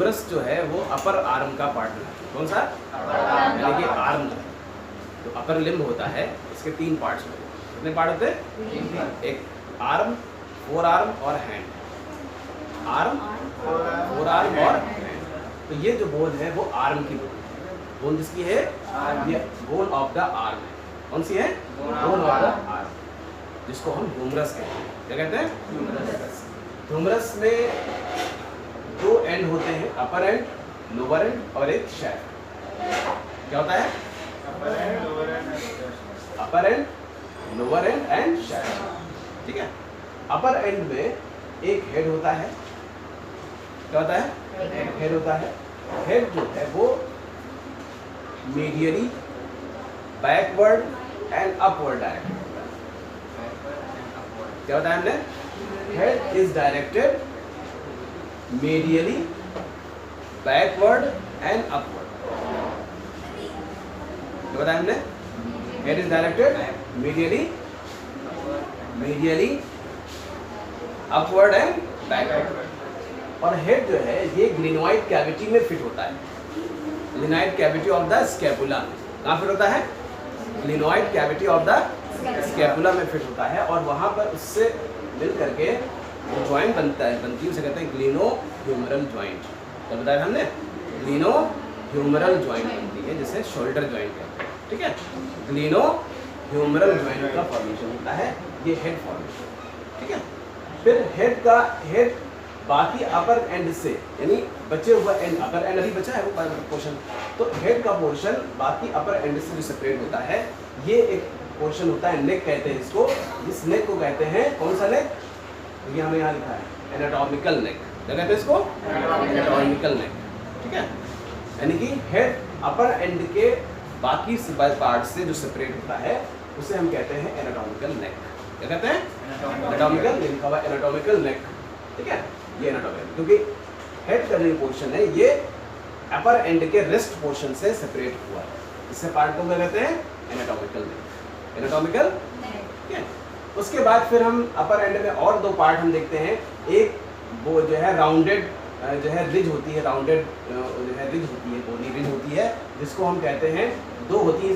Humerus जो है वो अपर आर्म का पार्ट है। कौन सा? यानी कि आर्म जो है, जो अपर लिम्ब होता है, इसके 3 पार्ट्स होते हैं। कितने पार्ट होते हैं? एक आर्म, फोर आर्म और हैंड। आर्म, फोर आर्म और हैंड। तो ये जो बोन है वो आर्म की बोन है। बोन जिसकी है? ये बोन ऑफ द आर्म है। कौन सी है? बोन ऑफ द आर्म, जिसको हम ह्यूमरस कहते हैं। क्या कहते हैं? ह्यूमरस में 2 एंड होते हैं, अपर एंड, लोअर एंड और एक शैफ्ट। क्या होता है? Upper end, lower end and shaft. ठीक है। अपर एंड में एक हेड होता है। क्या होता है? हेड होता है। हेड जो है वो medially, backward and upward directed होता है। क्या होता है हमने? Head is directed medially, backward and upward. क्या बताया हमने? Head is directed medially, upward and backward. और हेड जो है ये ग्लिनोइड कैविटी में फिट होता है। Glenoid cavity of the scapula. कहाँ फिट होता है? Glenoid cavity of the scapula में फिट होता है, और वहां पर उससे मिल करके जो ज्वाइंट बनती है उसे कहते हैं ग्लिनो ह्यूमरल ज्वाइंट। तो बताया हमने, ग्लिनो ह्यूमरल ज्वाइंट बनती है, जिसे शोल्डर ज्वाइंट कहते हैं। ठीक है। ग्लिनो ह्यूमरल ज्वाइंट का फॉर्मेशन होता है, ये हेड फॉर्मेशन। ठीक है। फिर हेड बाकी अपर एंड से, यानी बचे हुआ एंड, अपर एंड अभी बचा है वो पोर्शन, तो हेड का पोर्शन बाकी अपर एंड से जो सेपरेट होता है, ये एक पोर्शन होता है, नेक कहते हैं इसको। इस नेक को कहते हैं, कौन सा नेक? ये हमें यहाँ लिखा है एनाटॉमिकल नेक। क्या कहते हैं इसको? एनाटॉमिकल नेक। ठीक है। यानी कि हेड अपर एंड के बाकी पार्ट से जो सेपरेट होता है उसे हम कहते हैं एनाटॉमिकल नेक। क्या कहते हैं? एनाटॉमिकल, लिखा हुआ एनाटॉमिकल नेक। ठीक है। ये एनाटॉमिकल, क्योंकि हेड का जो पोर्शन है ये अपर एंड के रिस्ट पोर्शन से सेपरेट हुआ है। इससे पार्ट को क्या कहते हैं? एनाटॉमिकल नेक। एनाटॉमिकल। ठीक है। उसके बाद फिर हम अपर एंड में और 2 पार्ट हम देखते हैं। एक वो जो है राउंडेड जो है रिज होती है, राउंडेड जो है रिज होती है, बोनी रिज होती है, जिसको हम कहते हैं, 2 होती है,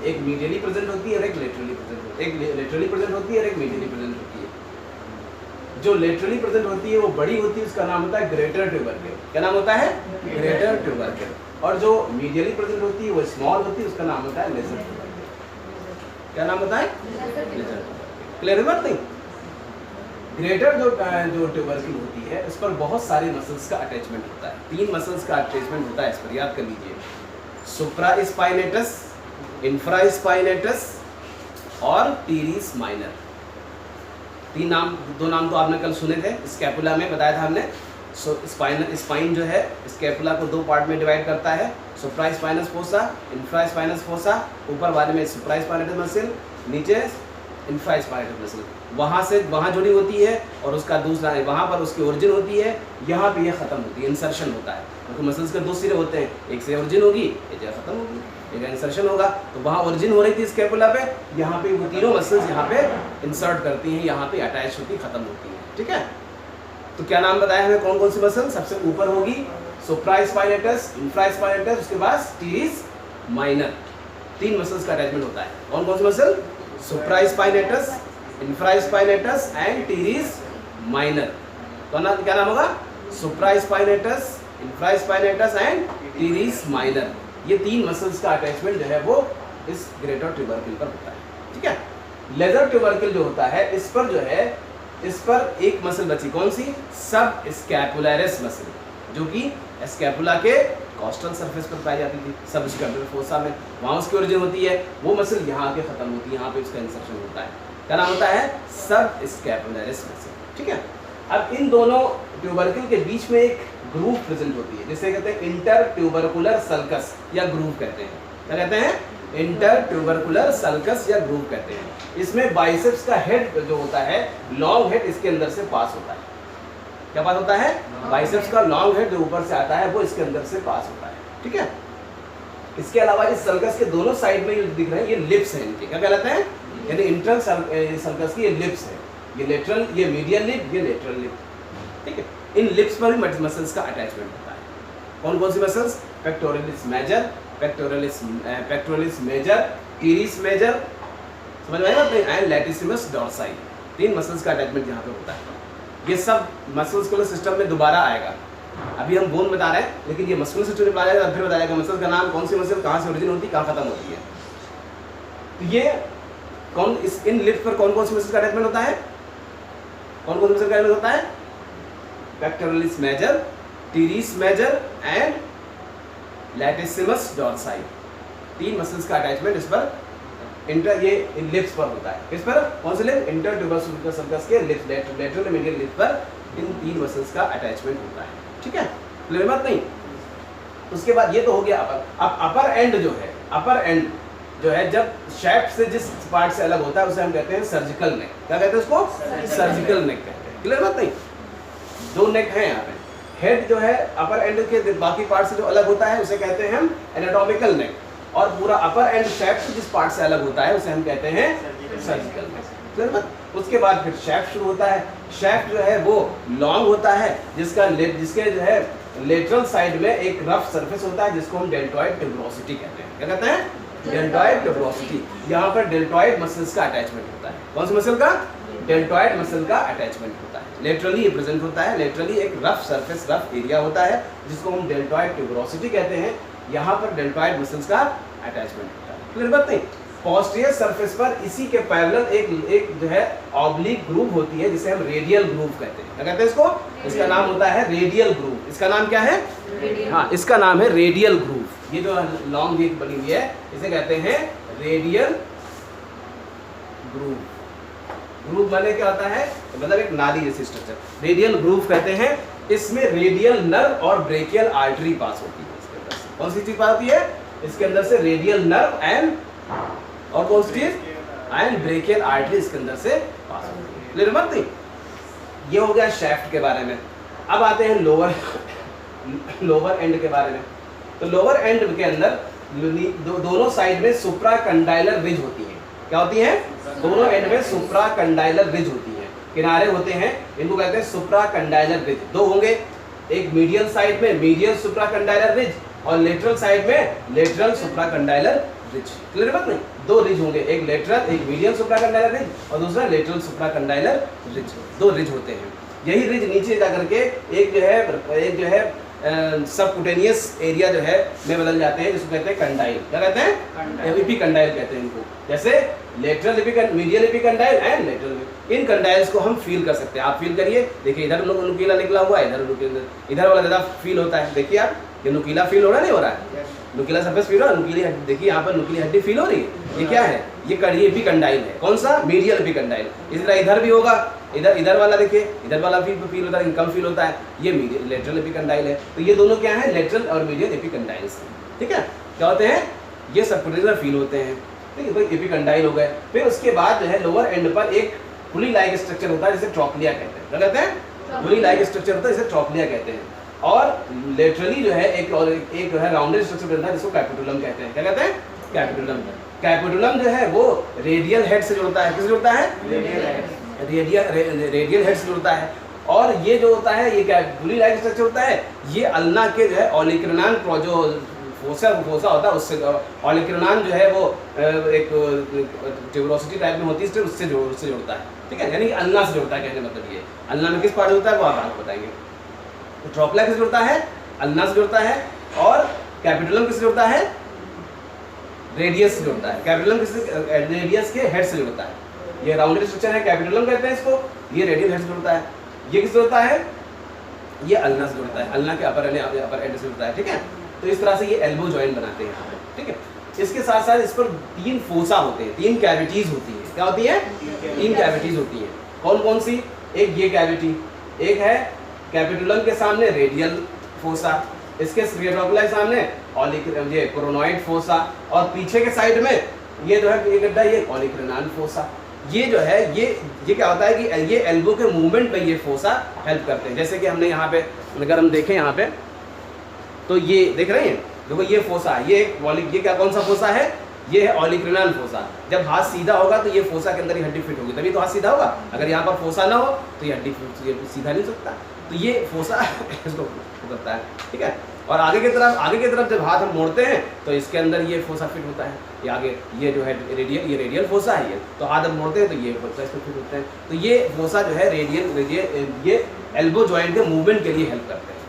एक मीडियली प्रेजेंट होती है और एक लेटरली प्रेजेंट होती है। एक लेटरली प्रेजेंट होती है और एक मीडियली प्रेजेंट होती है। जो लेटरली प्रेजेंट होती है वो बड़ी होती है, उसका नाम होता है ग्रेटर ट्यूबरक्ल। क्या नाम होता है? ग्रेटर ट्यूबरक्ल। और जो मीडियली प्रेजेंट होती है वो स्मॉल होती है, उसका नाम होता है लेसर ट्यूबरक्ल। क्या नाम होता है? लेसर। क्लियर बात नहीं? ग्रेटर जो ट्यूबरक्ल होती है उस पर बहुत सारे मसल्स का अटैचमेंट होता है। 3 मसल्स का अटैचमेंट होता है, इस पर याद कर लीजिए। सुप्रास्पाइनेटस, इंफ्रास्पाइनेटस और टीरिस माइनर। 2 नाम तो आपने कल सुने थे, स्कैपुला में बताया था हमने। स्पाइन जो है स्कैपुला को 2 पार्ट में डिवाइड करता है, सुप्रास्पाइनस फोसा, इंफ्रास्पाइनस फोसा। ऊपर वाले में सुप्रास्पाइनेटस मसल, नीचे इंफ्रास्पाइनेटस मसल। वहाँ जुड़ी होती है, और उसका दूसरा वहाँ पर उसकी ओरिजिन होती है, यहाँ पे ये ख़त्म होती है, इंसर्शन होता है। क्योंकि मसल्स के 2 सिरे होते हैं, एक से ओरिजिन होगी, एक जगह ख़त्म होगी, एक इंसर्शन होगा। तो वहाँ ओरिजिन हो रही थी स्कैपुला पे, यहाँ पे वो तीनों मसल्स यहाँ पे इंसर्ट करती हैं, यहाँ पे अटैच होती, ख़त्म होती हैं। ठीक है। तो क्या नाम बताया हमें, कौन कौन सी मसल? सबसे ऊपर होगी सुप्रास्पाइनेटस, इंफ्रास्पाइनेटस, उसके बाद टीरिस माइनर। 3 मसल्स का अटैचमेंट होता है। कौन कौन सी muscle? Supraspinatus, infraspinatus and teres minor. तो ना क्या नाम होगा? Supraspinatus, infraspinatus and teres minor. ये 3 मसल्स का अटैचमेंट जो है वो इस ग्रेटर ट्यूबरक्ल पर होता है। ठीक है। लेजर ट्यूबरक्ल जो होता है, इस पर जो है, इस पर एक मसल बची, कौन सी? सब स्कैपुलरिस मसल, जो कि स्कैपुला के कॉस्टल सरफेस पर पाई जाती थी, सब स्कैपुलर फोसा में। वहाँ उसकी ओरिजिन होती है, वो मसल यहाँ के खत्म होती है, यहाँ पे उसका इंसर्शन होता है। क्या नाम होता है? सब स्कैपुलरिस मसल। ठीक है। अब इन दोनों ट्यूबरक्ल के बीच में एक ग्रूव प्रेजेंट होती है, जिसे कहते हैं इंटर ट्यूबरकुलर सल्कस या ग्रूव कहते हैं। क्या कहते हैं? इंटर ट्यूबरकुलर सल्कस या ग्रूव कहते हैं। इसमें बाइसेप्स का हेड जो होता है, लॉन्ग हेड इसके अंदर से पास होता है। क्या पास होता है? बाइसेप्स का लॉन्ग हेड जो ऊपर से आता है वो इसके अंदर से पास होता है। ठीक है। इसके अलावा इस सल्कस के दोनों साइड में जो दिख रहे हैं, ये लिप्स हैं इनके। क्या कहलाते हैं? यानी इंटर सल्कस की ये लिप्स है, ये लेटरल, ये मीडियल लिप, ये लेटरल लिप। ठीक है। इन लिप्स पर भी मसल्स का अटैचमेंट होता है। कौन कौन सी muscles? Pectoralis major, pectoralis major, teres major, समझ में आया बात नहीं, एंड लैटिसिमस डॉर्साई। 3 मसल्स का अटैचमेंट यहाँ पे होता है। ये सब मसल्स सिस्टम में दोबारा आएगा। अभी हम बोन बता रहे हैं, लेकिन ये मस्कुलर सिस्टम में बताया जाएगा, फिर बताया जाएगा मसल का नाम, कौन सी मसल कहाँ से ओरिजिन होती है, कहाँ खत्म होती है। तो ये कौन इन लिफ्ट पर कौन कौन सी मसल का अटैचमेंट होता है? कौन कौन सी मसल का अटैचमेंट होता है? Pectoralis major, teres major and latissimus dorsi. 3 muscles का अटैचमेंट इस पर ये लिप्स पर होता है। किस पर? कौन से लिप? इंटरट्यूबर सर्कस के लिप्स, लेटरल मीडियल लिप पर इन 3 मसल्स का अटैचमेंट होता है। ठीक है, क्लियर बात नहीं? उसके बाद ये तो हो गया अपर। अब अपर एंड जो है, अपर एंड जो है जब शैफ्ट से जिस पार्ट से अलग होता है उसे हम कहते हैं सर्जिकल नेक। क्या कहते हैं उसको? सर्जिकल नेक कहते हैं। क्लियर बात नहीं? 2 नेक हैं यहाँ पे। हेड जो है अपर एंड के बाकी पार्ट से जो अलग होता है उसे कहते हैं हम एनाटॉमिकल नेक, और पूरा अपर एंड शैफ्ट जिस पार्ट से अलग होता है उसे हम कहते हैं सर्जिकल नेक। क्लियर बात? उसके बाद फिर शैफ्ट शुरू होता है। शैफ्ट जो है वो लॉन्ग होता है, जिसके जो है लेटरल साइड में एक रफ सरफेस होता है जिसको हम डेल्टॉइड ट्यूबरोसिटी कहते हैं। क्या कहते हैं? Deltoid tuberosity. यहाँ पर डेल्टॉइड मसल्स का अटैचमेंट होता है। कौन सी मसल का? डेल्टॉइड मसल का अटैचमेंट होता है। लेटरली ये प्रेजेंट होता है। लेटरली एक रफ सरफेस, रफ एरिया होता है जिसको हम डेल्टॉइड ट्यूबरोसिटी कहते हैं। यहाँ पर डेल्टॉइड मसल्स का अटैचमेंट होता है। क्लियर बात नहीं? पोस्टीरियर सरफेस पर इसी के पैरेलल एक जो है ऑब्लिक ग्रूव होती है जिसे हम रेडियल ग्रूव कहते हैं। क्या कहते हैं इसको? इसका नाम होता है रेडियल ग्रूव। इसका नाम क्या है? हाँ, इसका नाम है रेडियल ग्रूव। ये जो लॉन्ग एक बनी हुई है इसे कहते हैं रेडियल ग्रूव। ग्रूव माने क्या होता है? मतलब एक नाली जैसी स्ट्रक्चर, रेडियल ग्रूव कहते हैं। इसमें रेडियल नर्व और ब्रेकियल आर्टरी पास होती है। इसके अंदर से कौन सी चीज पास होती है? इसके अंदर से रेडियल नर्व एंड और कौन सी चीज? एंड ब्रेकियल आर्टरी इसके अंदर से पास होती है। क्लियर बात नहीं? ये हो गया शैफ्ट के बारे में। अब आते हैं लोअर एंड के बारे में। तो लोअर एंड के अंदर दोनों साइड में सुप्राकंडाइलर रिज होती है। क्या होती है? दोनों एंड में सुप्राकंडाइलर रिज होती है, किनारे होते हैं, इनको कहते हैं सुप्राकंडाइलर रिज। 2 होंगे, एक मीडियल साइड में मीडियल सुप्राकंडाइलर रिज और लेटरल साइड में लेटरल सुप्राकंडाइलर रिज। क्लियर बात नहीं? 2 रिज होंगे, एक लेटरल, एक मीडियल सुप्राकंडाइलर रिज और दूसरा लेटरल सुप्राकंडाइलर रिज। 2 रिज होते हैं। यही रिज नीचे जाकर के एक जो है सबकुटेनियस एरिया जो है में बदल जाते हैं, जिसको कहते हैं कंडाइल। क्या कहते हैं? एपिकंडाइल कहते हैं इनको। जैसे lateral medial epicondyle and lateral. इन कंडाइल्स को हम फील कर सकते हैं। आप फील करिए, देखिए इधर नुकीला निकला हुआ है, इधर वाला ज़्यादा फील होता है। देखिए आप, ये नुकीला फील हो रहा नहीं हो रहा है? नुकीला सरफेस फील हो रहा है, नुकीली हड्डी, देखिए यहाँ पर नुकीली हड्डी फील हो रही है। ये क्या है? ये एपिकंडाइल है। कौन सा? Medial epicondyle. इस तरह इधर भी होगा, इधर वाला देखिए, इधर वाला फील होता है, कम फील होता है, ये मीडियल लेटरल एपिकंडाइल है। तो ये दोनों क्या है? लेटरल और मीडियल एपिकंडाइल्स। ठीक है, क्या होते हैं? ये सबकुटेनियल फील होते हैं। ठीक है, तो एपिकंडाइल हो गए। फिर उसके बाद जो है लोअर एंड पर एक पुली लाइक स्ट्रक्चर होता है जिसे ट्रोक्लिया कहते हैं। क्या कहते हैं? पुली लाइक स्ट्रक्चर होता है जिसे ट्रोक्लिया कहते हैं। और लेटरली जो है एक जो है राउंडेड स्ट्रक्चर बनता है जिसको कैपिटुलम कहते हैं। क्या कहते हैं? कैपिटुलम। कैपिटुलम जो है वो रेडियल हेड से जुड़ता है। किससे जुड़ता है? रेडियल हेड से जुड़ता है। और ये जो होता है, ये क्या पुली लाइक स्ट्रक्चर होता है, ये अल्ना के जो है ऑलिक्रनान जो फोसा होता है उससे, ऑलिक्रनान जो है वो एक ट्यूबरोसिटी टाइप में होती है, उससे जुड़ता है। ठीक है, यानी अल्ना से जुड़ता है। कहने मतलब ये अल्ना में किस पार्ट होता है वो आप आपको बताएंगे। तो ट्रोक्लिया किससे जुड़ता है? अल्ना से जुड़ता है। और कैपिटुलम किससे जुड़ता है? रेडियस से जुड़ता है। कैपिटुलम किससे? रेडियस के हेड से जुड़ता है। ये राउंडेड स्ट्रक्चर है, कैपिटुलम कहते हैं इसको। ये रेडियल हेड से जुड़ता है। ये किससे जुड़ता है? ये अल्ना से जुड़ता है। अल्ना के अपर एंड से जुड़ता है। ठीक है, तो इस तरह से ये एल्बो जॉइंट बनाते हैं यहाँ पे। ठीक है, इसके साथ साथ इस पर 3 फोसा होते हैं, 3 कैविटीज होती है। क्या होती है? 3 कैविटीज होती है। कौन कौन सी? एक ये कैविटी, एक है कैपिटुलम के सामने रेडियल फोसा, इसके ट्रोक्लिया के सामने ये कोरोनॉइड फोसा, और पीछे के साइड में ये जो है ये गड्ढा, ये ऑलिक्रनान फोसा। ये जो है ये क्या होता है कि ये एल्बो के मूवमेंट में ये फोसा हेल्प करते हैं। जैसे कि हमने यहाँ पे अगर हम देखें यहाँ पे तो ये देख रहे हैं, देखो ये फोसा, ये क्या कौन सा फोसा है? ये है ऑलिक्रनान फोसा। जब हाथ सीधा होगा तो ये फोसा के अंदर ही हड्डी फिट होगी, तभी तो हाथ सीधा होगा। अगर यहाँ पर फोसा ना हो तो ये हड्डी सीधा नहीं सकता। तो ये फोसा इसको करता है। ठीक है, और आगे की तरफ जब हाथ हम मोड़ते हैं तो इसके अंदर ये फोसा फिट होता है, ये आगे ये जो है रेडियल फोसा है ये, तो हाथ हम मोड़ते हैं तो ये फोसा इसमें फिट होता है। तो ये फोसा जो है ये एल्बो जॉइंट के मूवमेंट के लिए हेल्प करते हैं।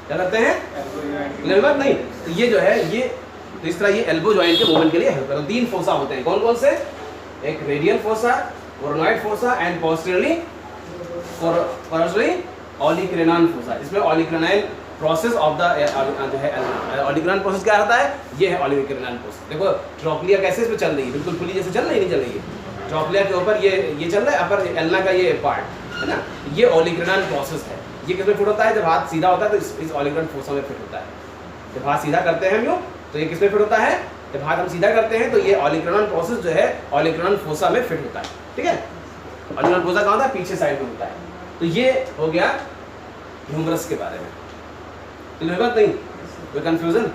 क्या करते हैं? बात नहीं, तो ये जो है ये तो इस तरह ये एल्बो जॉइंट के मूवमेंट के लिए हेल्प करते हैं। 3 फोसा होते हैं, कौन कौन से? एक radial fossa, coronoid fossa and posteriorly olecranon fossa. इसमें ऑलिक्रेनाइन प्रोसेस ऑफ द जो है ऑलिक्रेनान प्रोसेस क्या होता है? ये है ऑलिक्रेनान प्रोसेस। देखो ट्रोक्लिया कैसे इसमें चल रही है, बिल्कुल खुली जैसे चल रही है, नहीं चल रही है। ट्रोक्लिया के ऊपर ये चल रहा है, अपर एल्ना का ये पार्ट है ना, ये ऑलिक्रेनान प्रोसेस है। ये किसमें फिट होता है? जब हाथ सीधा होता है तो इस ऑलिक्रेनान फोसा में फिट होता है। जब हाथ सीधा करते हैं हम यूँ तो ये किसमें फिट होता है? जब हाथ हम सीधा करते हैं तो ये ऑलिक्रेनान प्रोसेस जो है ऑलिक्रेनान फोसा में फिट होता है। ठीक है, ऑलिक्रेनान फोसा कहाँ होता है? पीछे साइड में होता है। तो ये हो गया ह्यूमरस के बारे में। तो बात नहीं, कोई कंफ्यूजन?